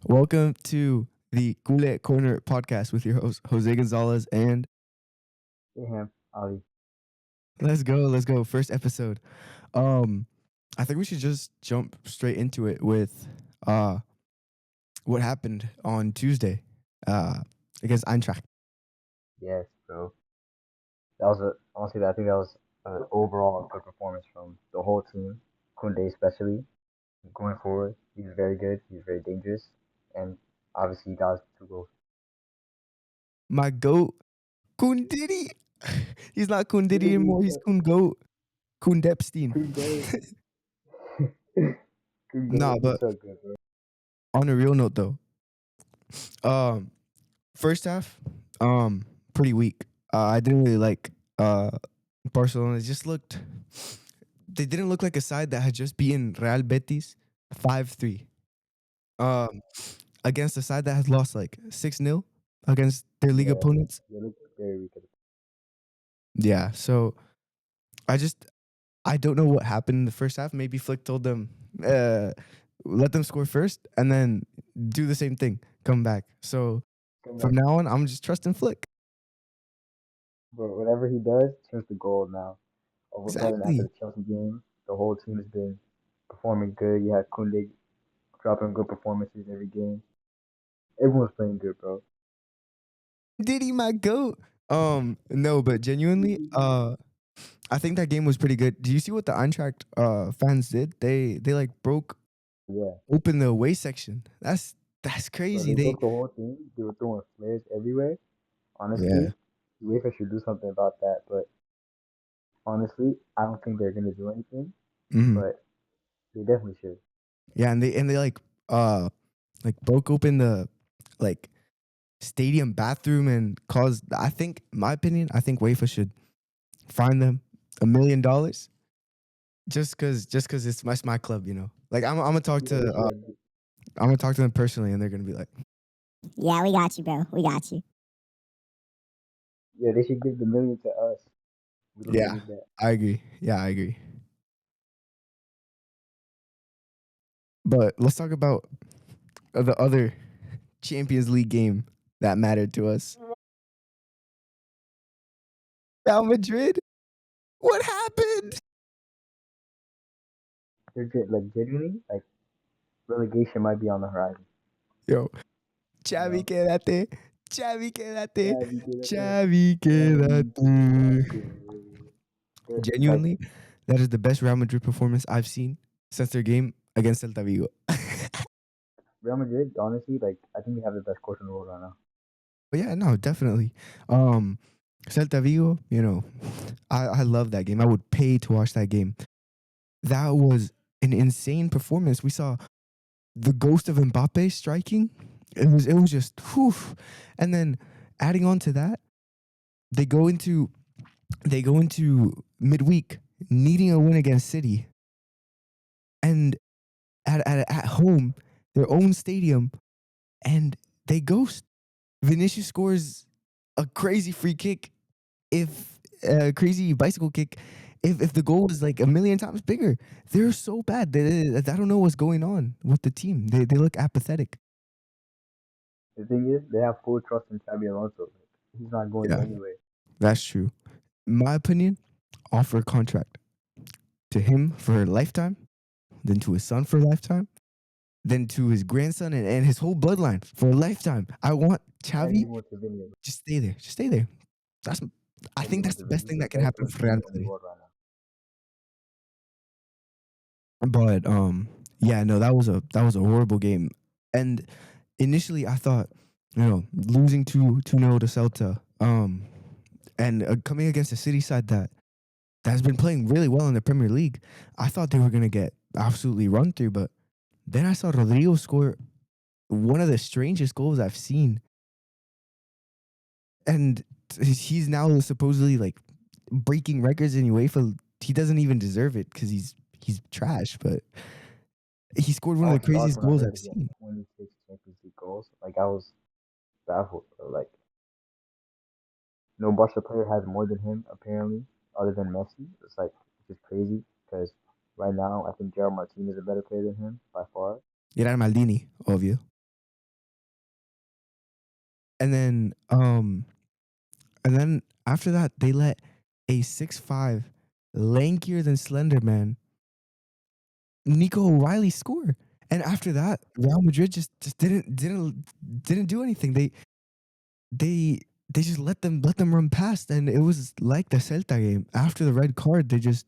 Welcome to the Culer Corner podcast with your host Jose Gonzalez, and Ayham, Ali. let's go. First episode. Um, I think we should just jump straight into it with uh what happened on Tuesday, uh against Eintracht. Yes, bro. That was honestly, I think that was an overall good performance from the whole team. Kunde especially going forward, he's very good. He's very dangerous, and obviously he got us 2 goals. My goat, Kundidi. He's not Kundidi anymore. He's Kun Goat, Kundepstein. Kunde, Kunde, Nah, he's but so good, bro. on a real note though, um, first half, pretty weak. I didn't really like Barcelona. It just looked. They didn't look like a side that had just beaten Real Betis 5-3. Um, against a side that has lost like 6-0 against their league Yeah, opponents. they look very weak. Yeah, so I just I don't know what happened in the first half. Maybe Flick told them, let them score first and then do the same thing, come back. So Come from back, now on, I'm just trusting Flick. but whatever he does turns to gold now. Over playing after Exactly. the Chelsea game, the whole team has been performing good. You had Kunde dropping good performances every game. Everyone's playing good, bro. Did he my goat? No, but genuinely, I think that game was pretty good. Do you see what the Eintracht fans did? They like broke Yeah. open the away section. That's Bro, crazy. they They broke the whole thing. They were throwing flares everywhere. Yeah. Honestly, UEFA should do something about that. But honestly, I don't think they're gonna do anything. Mhm. But they definitely should. Yeah, and they like broke open the like stadium bathroom and caused. I think, in my opinion, I think UEFA should fine them $1 million just cause it's my club, you know. Like I'm gonna talk Yeah, they to should. I'm gonna talk to them personally, and they're gonna be like, Yeah, we got you, bro. We got you. Yeah, they should give the million to us. We don't yeah, need that. I agree. Yeah, I agree. But let's talk about the other Champions League game that mattered to us. Real Madrid. What happened? Like genuinely, like relegation might be on the horizon. Yo, You Xavi know? quédate. Xavi quédate. Yeah, we did it. Xavi Yeah, we quédate. did it. Like Genuinely, that is the best Real Madrid performance I've seen since their game against Celta Vigo. Real Madrid, honestly, like I think they have the best coach in the world right now. But yeah, no, definitely. Um, Celta Vigo, I love that game. I would pay to watch that game. That was an insane performance. We saw the ghost of Mbappe striking. It was just whew. And then adding on to that, they go into midweek needing a win against City, and at home, their own stadium, and they ghost. Vinicius scores a crazy free kick, if a crazy bicycle kick, if the goal was like a million times bigger. They're so bad. I don't know what's going on with the team. They look apathetic. The thing is, they have full trust in Xabi Alonso. Like, he's not going Yeah, anywhere. that's true. In my opinion, offer a contract to him for a lifetime, then to his son for a lifetime, then to his grandson and his whole bloodline for a lifetime. I want And he Xavi wants to win it. just stay there. Just stay there. That's I And he think that's wants the to win. best He's thing the that can best happen coach for in Real the Madrid. world right now. But yeah, no, that was a horrible game. And initially I thought, losing 2-0 to Celta, and coming against a City side that has been playing really well in the Premier League, I thought they were gonna get absolutely run through. But then I saw Rodrigo score one of the strangest goals I've seen, and he's now supposedly like breaking records in UEFA. He doesn't even deserve it because he's trash, but he scored one I of the was shocked craziest when I goals heard I've he had seen. 26 Champions League goals. Like I was baffled. Bro. Like no Barca player has more than him apparently, other than Messi. It's like it's just crazy because right now I think Gerald Martin is a better player than him by far. Gerard Maldini, obvio. And then after that, they let a 6'5", lankier than Slender Man, Nico O'Reilly score. And after that, Real Madrid just didn't do anything. They they just let them run past, and it was like the Celta game. After the red card, they just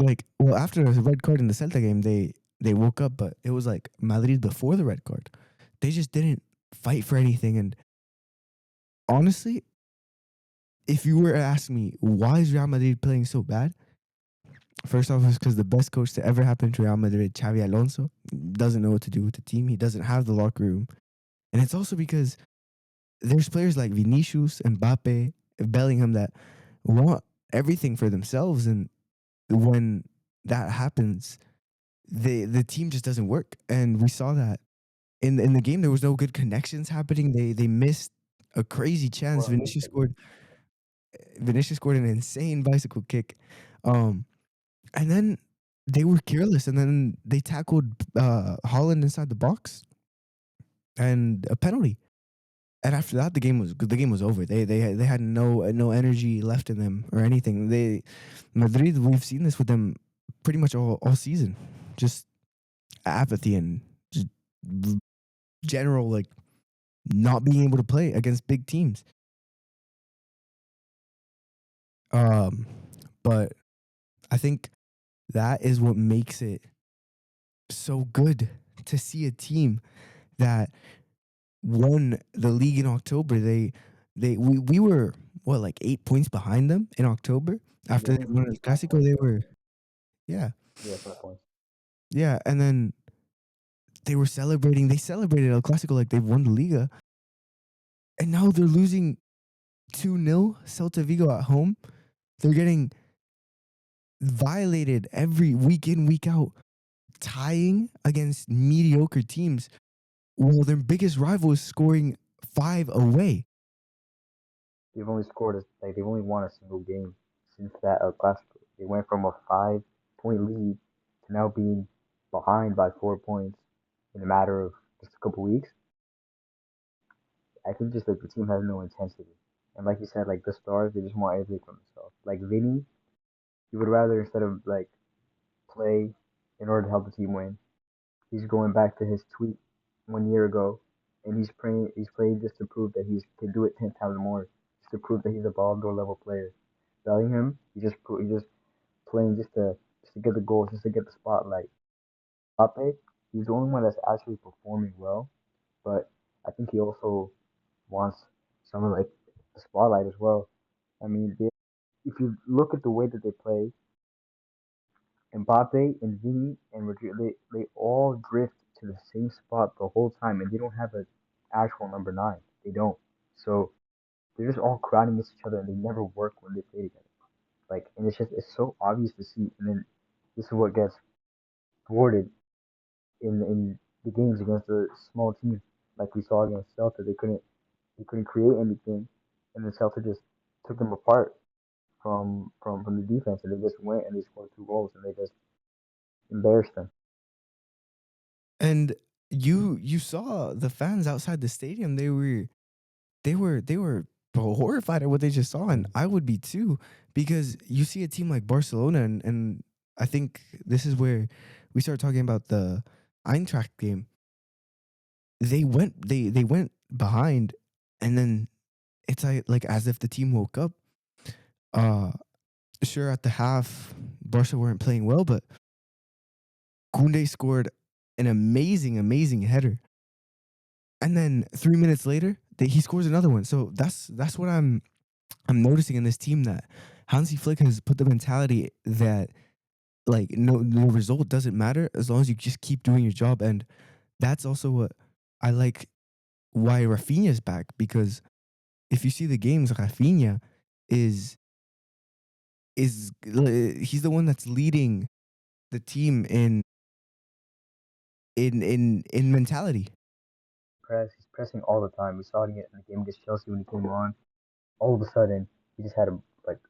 after the red card in the Celta game, they woke up, but it was like Madrid before the red card. They just didn't fight for anything. And honestly, if you were to ask me why is Real Madrid playing so bad, first off, it's because the best coach to ever happen to Real Madrid, Xavi Alonso, doesn't know what to do with the team. He doesn't have the locker room, and it's also because there's players like Vinicius, Mbappe, Bellingham that want everything for themselves, and when that happens, the team just doesn't work. And we saw that in the game. There was no good connections happening. They missed a crazy chance. Well, Vinicius scored an insane bicycle kick, um, and then they were careless, and then they tackled Holland inside the box and a penalty. And after that, the game was over. They had no energy left in them or anything. Madrid, we've seen this with them pretty much all season, just apathy and just general like not being able to play against big teams. Um, but I think that is what makes it so good to see a team that won the league in October. We were what, like 8 points behind them in October after yeah, they won El Clasico. They were, yeah, yeah, 5 points. yeah, and then they were celebrating. They celebrated El Clasico like they've won the Liga, and now they're losing 2-0 Celta Vigo at home. They're getting violated every week in, week out, tying against mediocre teams while their biggest rival is scoring 5 away. They've only scored they've only won a single game since that El Clasico. They went from a 5 point lead to now being behind by 4 points in a matter of just a couple weeks. I think just like the team has no intensity, and like you said, like the stars, they just want everything for themselves. Like Vinny, he would rather instead of like play in order to help the team win, he's going back to his tweet 1 year ago, and he's praying. He's playing just to prove that he can do it 10 times more, just to prove that he's a Ballon d'Or level player. Bellingham, he just playing just to get the goals, just to get the spotlight. Mbappe, he's the only one that's actually performing well, but I think he also wants some of like the spotlight as well. I mean, if you look at the way that they play, Mbappe and Vini and Rodrigo, they all drift to the same spot the whole time, and they don't have an actual number nine. They don't. So they're just all crowding against each other, and they never work when they play together. Like, and it's so obvious to see. And then this is what gets thwarted in the games against the small teams, like we saw against Celta. They couldn't create anything, and then Celta just took them apart from the defense, and they just went and they scored 2 goals, and they just embarrassed them. And you saw the fans outside the stadium. They were horrified at what they just saw, and I would be too, because you see a team like Barcelona, and I think this is where we start talking about the Eintracht game. They went behind, and then it's like as if the team woke up. Uh, sure, at the half, Barca weren't playing well, but Koundé scored an amazing header, and then 3 minutes later, he scores another one. So that's what I'm noticing in this team, that Hansi Flick has put the mentality that like no result doesn't matter as long as you just keep doing your job. And that's also what I like, why Rafinha's back, because if you see the games, Rafinha is he's the one that's leading the team in mentality. He's pressing all the time. We saw it in the game against Chelsea when he came on. All of a sudden, he just had like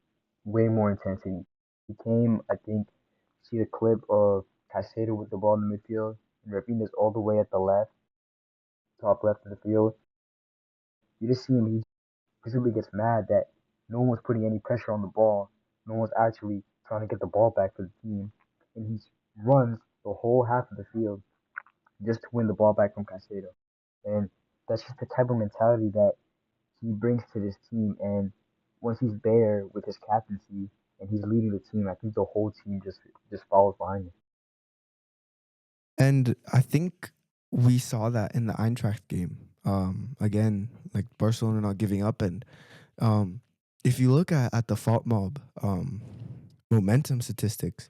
way more intensity. He came, I think, see the clip of Caicedo with the ball in the midfield, and Rafinha's all the way at the left, top left of the field. You just see him. He visibly gets mad that no one's putting any pressure on the ball. No one's actually trying to get the ball back for the team, and he runs the whole half of the field just to win the ball back from Caicedo. And that's just the type of mentality that he brings to this team. And once he's there with his captaincy and he's leading the team, I think the whole team just follows behind him. And I think we saw that in the Eintracht game. Again, like Barcelona not giving up, and if you look at the fault mob momentum statistics,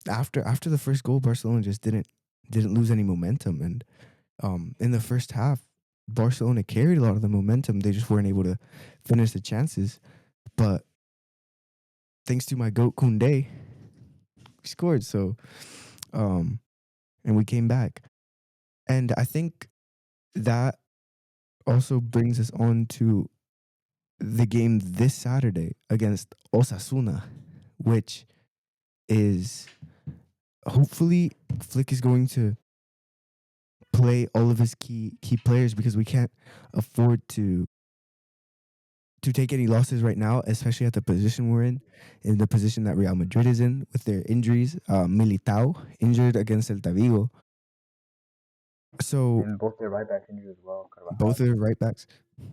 after the first goal, Barcelona just didn't lose any momentum, and in the first half, Barcelona carried a lot of the momentum. They just weren't able to finish the chances. But thanks to my goat Koundé, we scored. So, and we came back. And I think that also brings us on to the game this Saturday against Osasuna, which is hopefully Flick is going to play all of his key players, because we can't afford to take any losses right now, especially at the position we're in the position that Real Madrid is in with their injuries. Militao injured against El Vigo. So And both their right backs injured as well. both of their right backs,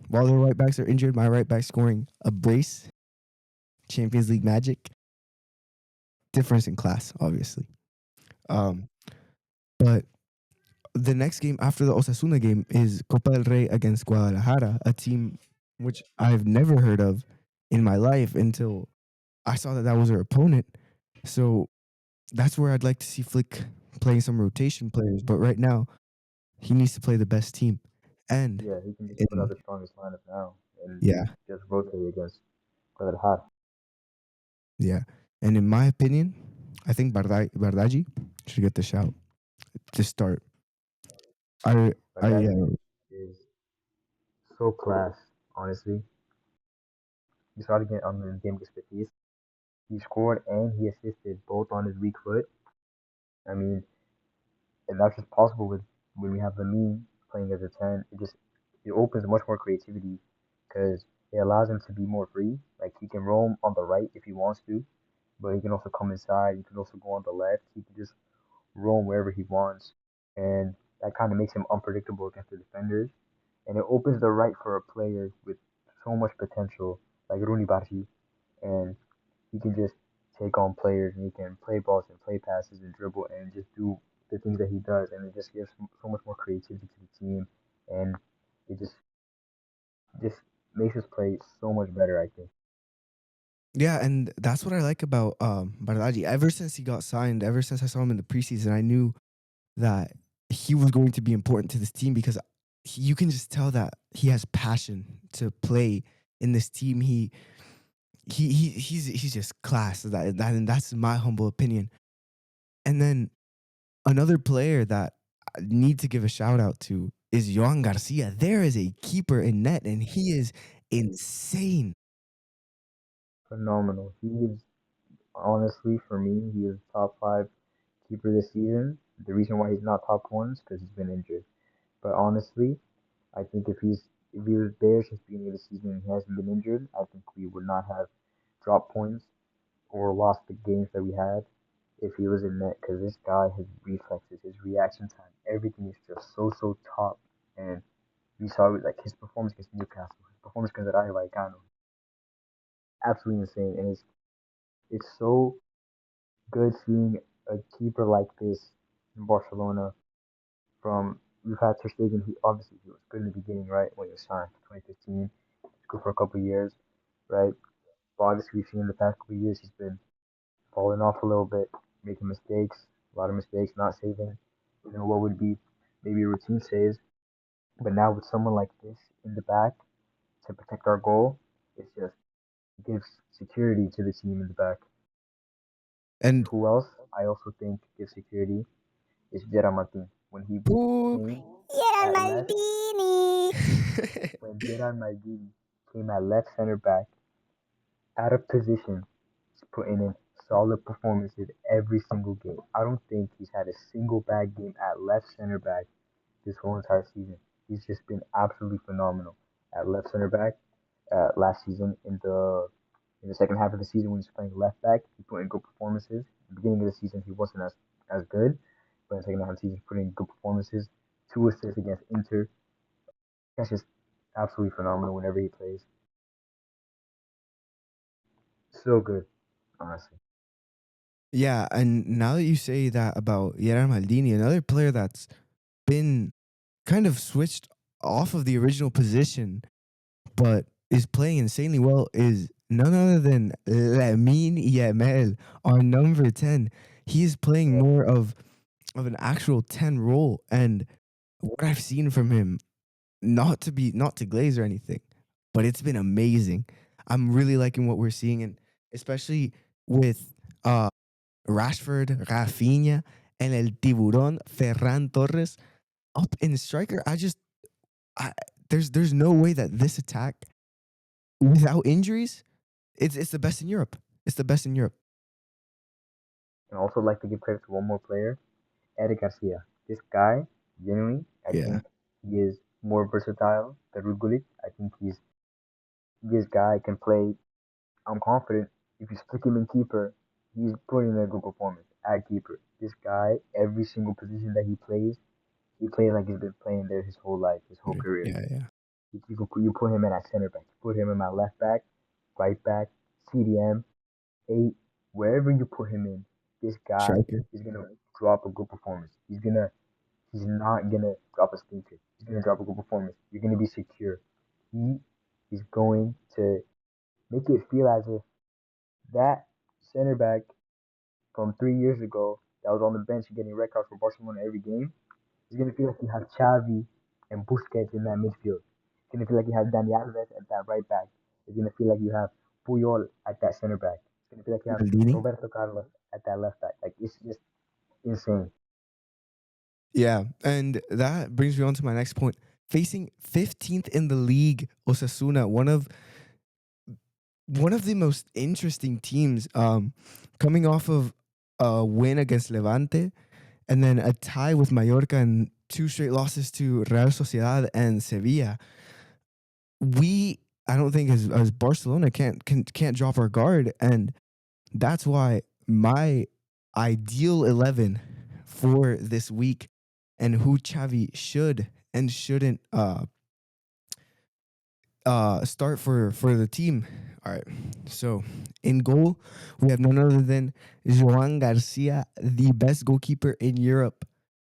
while their right backs are injured, my right back scoring a brace, Champions League magic. Difference in class, obviously. Um, but the next game after the Osasuna game is Copa del Rey against Guadalajara, a team which I've never heard of in my life until I saw that was our opponent. So that's where I'd like to see Flick playing some rotation players. But right now, he needs to play the best team. And Yeah, he can just put out in the strongest lineup now and yeah, just rotate against Guadalajara. yeah. And in my opinion, I think Bardaji should get the shout to start. I But I that is so class, honestly. You saw it again on the game against Betis. He scored and he assisted both on his weak foot. I mean, and that's just possible with when we have Lamine playing as a 10. It opens much more creativity because it allows him to be more free. Like he can roam on the right if he wants to, but he can also come inside. He can also go on the left. He can just roam wherever he wants, and that kind of makes him unpredictable against the defenders. And it opens the right for a player with so much potential, like Rooney Barchi, and he can just take on players and he can play balls and play passes and dribble and just do the things that he does, and it just gives so much more creativity to the team, and it just makes us play so much better. I think. Yeah, and that's what I like about Bardaji. Ever since he got signed, ever since I saw him in the preseason, I knew that he was going to be important to this team, because you can just tell that he has passion to play in this team. He's just class. And that's my humble opinion. And then another player that I need to give a shout out to is Joan Garcia. There is a keeper in net, and he is insane. Phenomenal. He is honestly for me, he is top five keeper this season. The reason why he's not top one is because he's been injured. But honestly, I think if he was there since the beginning of the season and he hasn't been injured, I think we would not have dropped points or lost the games that we had if he was in net. Because this guy, his reflexes, his reaction time, everything is just so top. And we saw like his performance against Newcastle, his performance against Rayo Vallecano, absolutely insane. And it's so good seeing a keeper like this in Barcelona. From we've had Ter Stegen, he was good in the beginning, right, when he was signed, 2015. He's good for a couple of years, right? But obviously we've seen in the past couple of years he's been falling off a little bit, making mistakes, a lot of mistakes, not saving, what would be maybe routine saves. But now with someone like this in the back to protect our goal, it just gives security to the team in the back. And Who else I also think gives security is Gerard Martin. When he Ooh. came Gerard at left, Maldini. when Gerard Maldini came at left center back, out of position, he's putting in solid performances every single game. I don't think he's had a single bad game at left center back this whole entire season. He's just been absolutely phenomenal. at left center back. Last season in the second half of the season when he was playing left back, he put in good performances. At the beginning of the season, he wasn't as good, but in the second half of the season, he put in good performances. 2 assists against Inter. That's just absolutely phenomenal whenever he plays. So good, honestly. Yeah, and now that you say that about Yerem Maldini, another player that's been kind of switched off of the original position, but is playing insanely well, is none other than Lamine Yamal, our number 10. He is playing Yeah, more of an actual 10 role, and what I've seen from him, not to glaze or anything, but it's been amazing. I'm really liking what we're seeing, and especially with Rashford, Rafinha, and El Tiburón, Ferran Torres up in striker. I, there's no way that this attack without injuries, it's the best in Europe. It's the best in Europe. and also like to give credit to one more player, Eric Garcia. This guy, genuinely, I Yeah, think he is more versatile than Rugulic. I think this guy can play. I'm confident if you stick him in keeper, he's putting in a good performance at keeper. This guy, every single position that he plays like he's been playing there his whole life, his whole yeah, career. yeah. You put him in at center back, you put him in at left back, right back, CDM, eight, wherever you put him in, this guy Striker. is gonna drop a good performance. He's not gonna drop a stinker. He's gonna drop a good performance. You're gonna be secure. He is going to make it feel as if that center back from 3 years ago that was on the bench getting red cards for Barcelona every game, it's gonna feel like you have Xavi and Busquets in that midfield. It's gonna feel like you have Dani Alves at that right back. It's gonna feel like you have Puyol at that center back. It's gonna feel like you have Maldini. Roberto Carlos at that left back. Like it's just insane. Yeah, and that brings me on to my next point. Facing 15th in the league, Osasuna, one of the most interesting teams, coming off of a win against Levante and then a tie with Mallorca and two straight losses to Real Sociedad and Sevilla. I don't think as Barcelona can't drop our guard, and that's why my ideal 11 for this week and who Xavi should and shouldn't start for the team. All right. So in goal, we have none other than Joan Garcia, the best goalkeeper in Europe,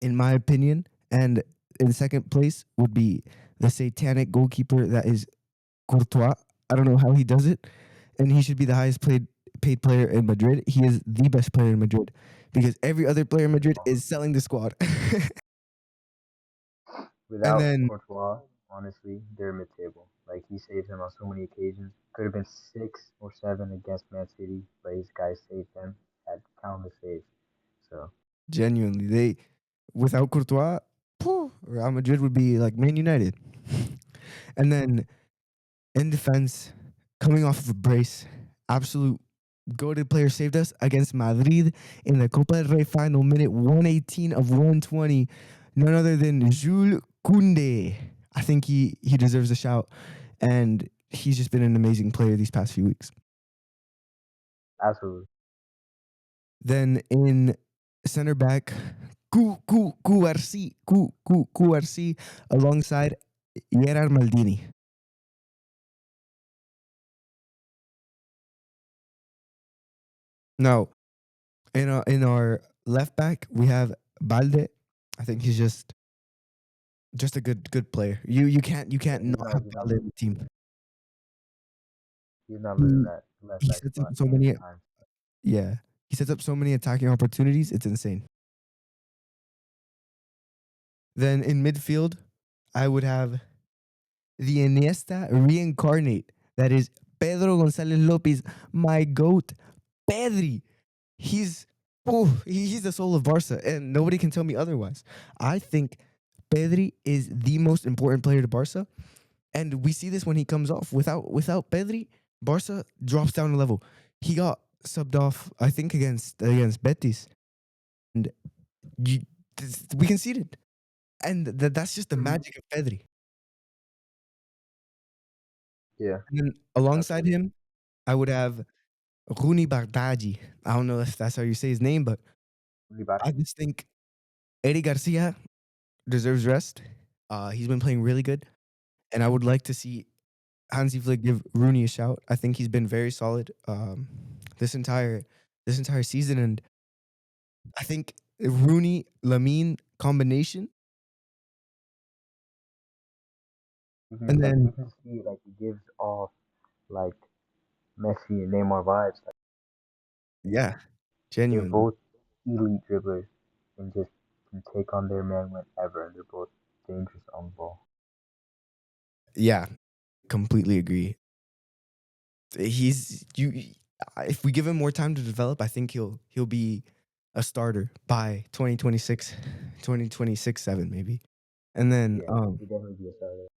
in my opinion. And in second place would be the satanic goalkeeper that is Courtois. I don't know how he does it, and he should be the highest paid player in Madrid. He is the best player in Madrid because every other player in Madrid is selling the squad. And Without then Courtois, honestly, they're mid-table. Like he saved him on so many occasions. Could have been 6 or 7 against Man City, but his guys saved them. Had countless saves. So genuinely, they without Courtois, Real Madrid would be like Man United. And then in defense, coming off of a brace, absolute goated player saved us against Madrid in the Copa del Rey final, minute 118 of 120. None other than Jules Koundé. I think he deserves a shout, and he's just been an amazing player these past few weeks. absolutely, Then in center back, QRC alongside Gerard Maldini. Now, in our left back, we have Balde. I think he's just a good player. You can't yeah, not have he's not Balde in losing. the team. He's not losing He that left he back sets up spot so many anytime. yeah. He sets up so many attacking opportunities. It's insane. Then in midfield, I would have the Iniesta reincarnate. That is Pedro Gonzalez Lopez, my goat, Pedri. He's he's the soul of Barca, and nobody can tell me otherwise. I think Pedri is the most important player to Barca, and we see this when he comes off. Without Pedri, Barca drops down a level. He got subbed off, I think, against Betis, and you, we conceded, and that's just the Mhm. magic of Pedri. Yeah. And then alongside Absolutely. him, I would have Rooney Bardghji. I don't know if that's how you say his name, but I Libardi. just think Eddie Garcia deserves rest. He's been playing really good, and I would like to see Hansi Flick give Rooney a shout. I think he's been very solid this entire this entire season, and I think Rooney Lamine combination, and You then can see like he gives off like Messi and Neymar vibes. Like, yeah, they're genuinely, both elite dribblers and just can take on their man whenever. And they're both dangerous on the ball. yeah, completely agree. He's you. If we give him more time to develop, I think he'll be a starter by 2026, 2026-7 maybe. And then Yeah, he definitely be a starter.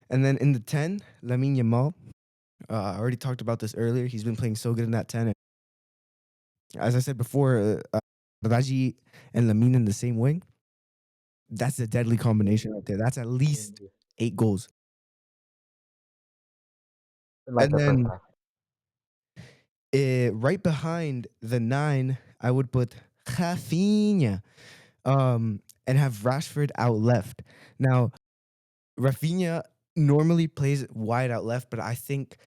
in the 10, Lamine Yamal. I already talked about this earlier. He's been playing so good in that 10. And as I said before, Raji and Lamine in the same wing. That's a deadly combination right there. That's at least In 8 goals. like And the first then half. right behind the 9, I would put Rafinha, and have Rashford out left. Now, Rafinha normally plays wide out left, but I think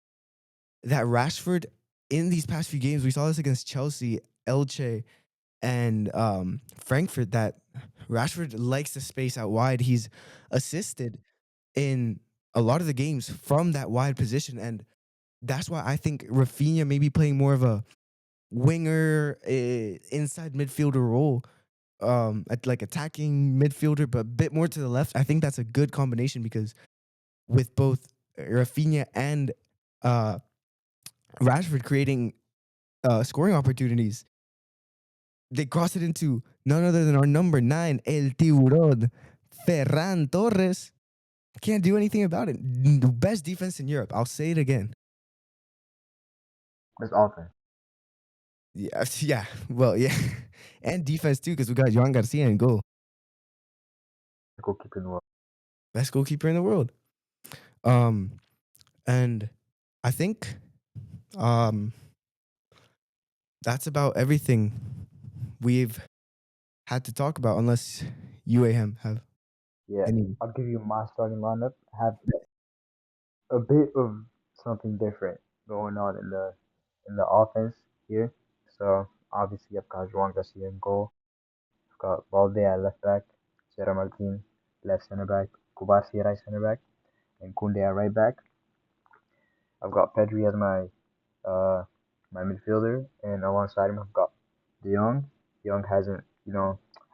that Rashford in these past few games, we saw this against Chelsea, Elche, and Frankfurt, that Rashford likes the space out wide. He's assisted in a lot of the games from that wide position, and that's why I think Rafinha may be playing more of a winger, inside midfielder role, at like attacking midfielder, but a bit more to the left. I think that's a good combination because with both Rafinha and uh, Rashford creating scoring opportunities, they cross it into none other than our number 9, El Tiburón, Ferran Torres. Can't do anything about it. The best defense in Europe. I'll say it again. It's offense. Yeah, yeah. Well, yeah, and defense too, because we got Joan Garcia in goal, Goalkeeper in the world. best goalkeeper in the world. Um, and I think um that's about everything we've had to talk about, unless you, Ayham, have Yeah, any. I'll give you my starting lineup. Have a bit of something different going on in the offense here. So obviously I've got Juan Garcia in goal. I've got Valde at left back, Sierra Martin left center back, Kubasi right center back, and Kunde at right back. I've got Pedri as uh my midfielder, and alongside him I've got De Jong. De Jong hasn't,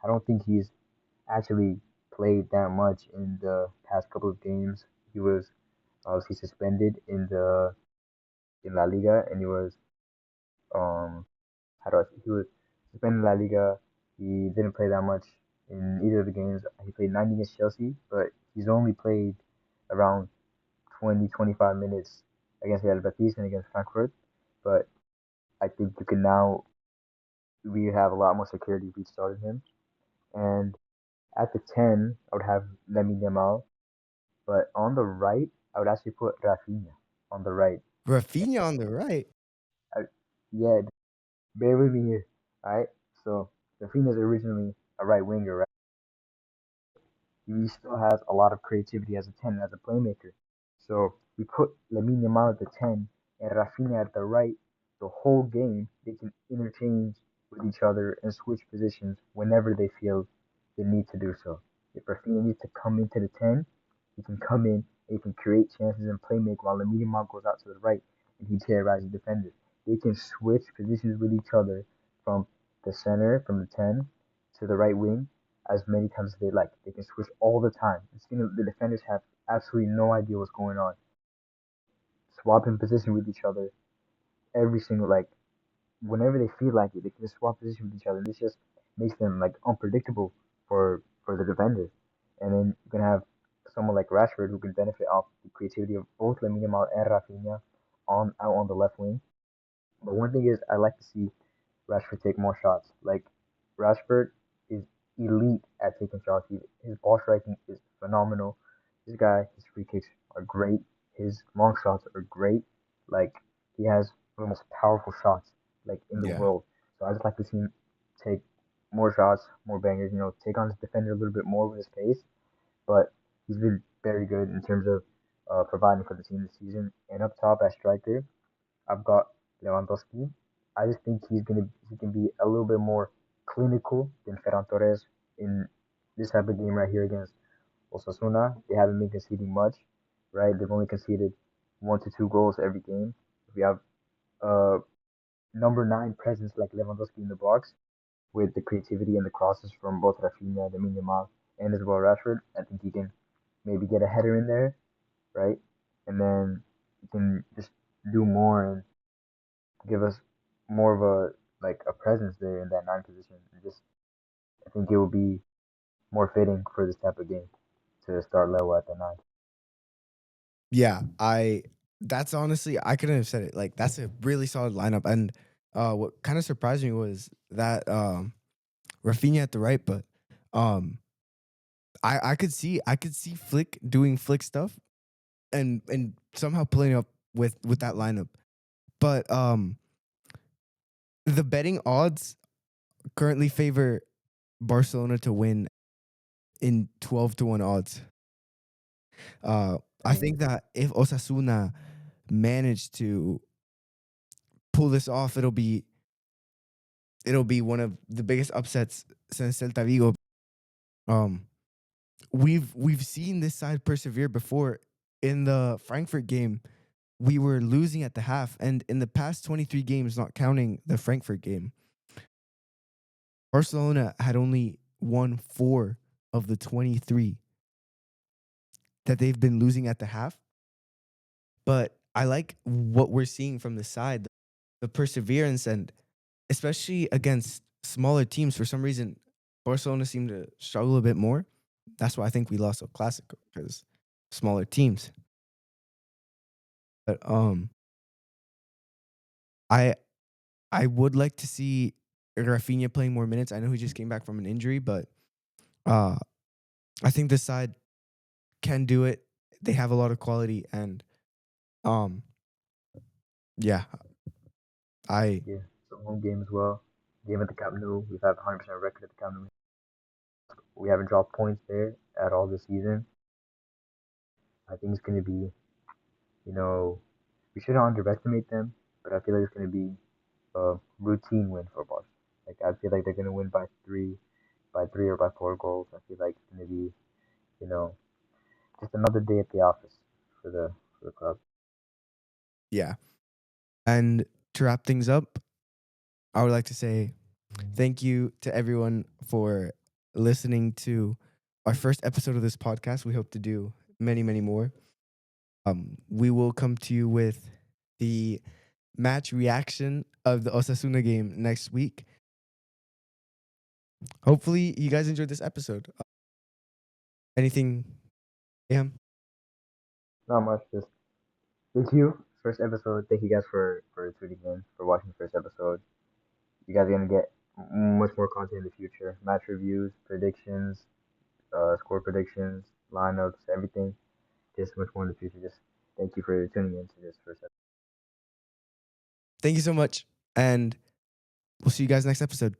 I don't think he's actually played that much in the past couple of games. He was obviously suspended in La Liga, and he was um he was suspended in La Liga. He didn't play that much in either of the games. He played 90 against Chelsea, but he's only played around 20, 25 minutes against Real Betis and against Frankfurt. But I think you can now we have a lot more security if we started him. And at the 10, I would have Lemmy Yamal. But on the right, I would actually put Rafinha on the right. Rafinha on the right. I, yeah, bear with me here. All right. So Rafinha is originally a right winger, right? He still has a lot of creativity as a 10, as a playmaker. So we put Lamine Yamal at the 10 and Rafinha at the right. The whole game, they can interchange with each other and switch positions whenever they feel the need to do so. If Rafinha needs to come into the 10, he can come in and he can create chances and play make while Lamine Yamal goes out to the right and he terrorizes defenders. They can switch positions with each other from the center, from the 10 to the right wing as many times as they like. They can switch all the time. The defenders have absolutely no idea what's going on. Swap in position with each other every single whenever they feel like it, they can just swap position with each other. This just makes them like unpredictable for the defenders. And then you can have someone like Rashford who can benefit off the creativity of both Lamine Yamal and Rafinha on out on the left wing. But one thing is, I like to see Rashford take more shots. Like Rashford is elite at taking shots. His ball striking is phenomenal. This guy, his free kicks are great. His long shots are great. Like he has one of the most powerful shots like in the Yeah. world. So I just like to see him take more shots, more bangers. You know, take on his defender a little bit more with his pace. But he's been very good in terms of providing for the team this season. And up top at striker, I've got Lewandowski. I just think he can be a little bit more clinical than Ferran Torres in this type of game right here against Osasuna. They haven't been conceding much, right? They've only conceded 1 to 2 goals every game. We have uh number 9 presence like Lewandowski in the box with the creativity and the crosses from both Rafinha, Lamine Yamal, and as well Rashford. I think he can maybe get a header in there, right? And then he can just do more and give us more of a presence there in that 9 position. And just I think it will be more fitting for this type of game to start Lewa at the 9. Yeah, that's honestly I couldn't have said it. Like that's a really solid lineup. And what kind of surprised me was that Rafinha at the right, but um I could see Flick doing Flick stuff and somehow pulling up with that lineup. But the betting odds currently favor Barcelona to win in 12-1 odds. Uh I I mean, think that if Osasuna manage to pull this off, it'll be one of the biggest upsets since Celta Vigo. Um, we've seen this side persevere before. In the Frankfurt game, we were losing at the half, and in the past 23 games, not counting the Frankfurt game, Barcelona had only won 4 of the 23 that they've been losing at the half. But I like what we're seeing from the side, the perseverance, and especially against smaller teams. For some reason, Barcelona seemed to struggle a bit more. That's why I think we lost a Clasico because smaller teams. But I I would like to see Rafinha playing more minutes. I know he just came back from an injury, but uh, I think this side can do it. They have a lot of quality, and um, yeah, I yeah, it's a home game as well. Game at the Camp Nou. We've had 100% record at the Camp Nou. We haven't dropped points there at all this season. I think it's going to be, you know, we shouldn't underestimate them, but I feel like it's going to be a routine win for Barca. Like I feel like they're going to win by three or by 4 goals. I feel like it's going to be, you know, just another day at the office for the club. yeah. And to wrap things up, I would like to say thank you to everyone for listening to our first episode of this podcast. We hope to do many, many more. We will come to you with the match reaction of the Osasuna game next week. Hopefully, you guys enjoyed this episode. Anything, Ayham? Not much. Just thank you. First episode. Thank you guys for tuning in, for watching the first episode. You guys are gonna get much more content in the future. Match reviews, predictions, score predictions, lineups, everything. Just much more in the future. Just thank you for tuning in to this first episode. Thank you so much, and we'll see you guys next episode.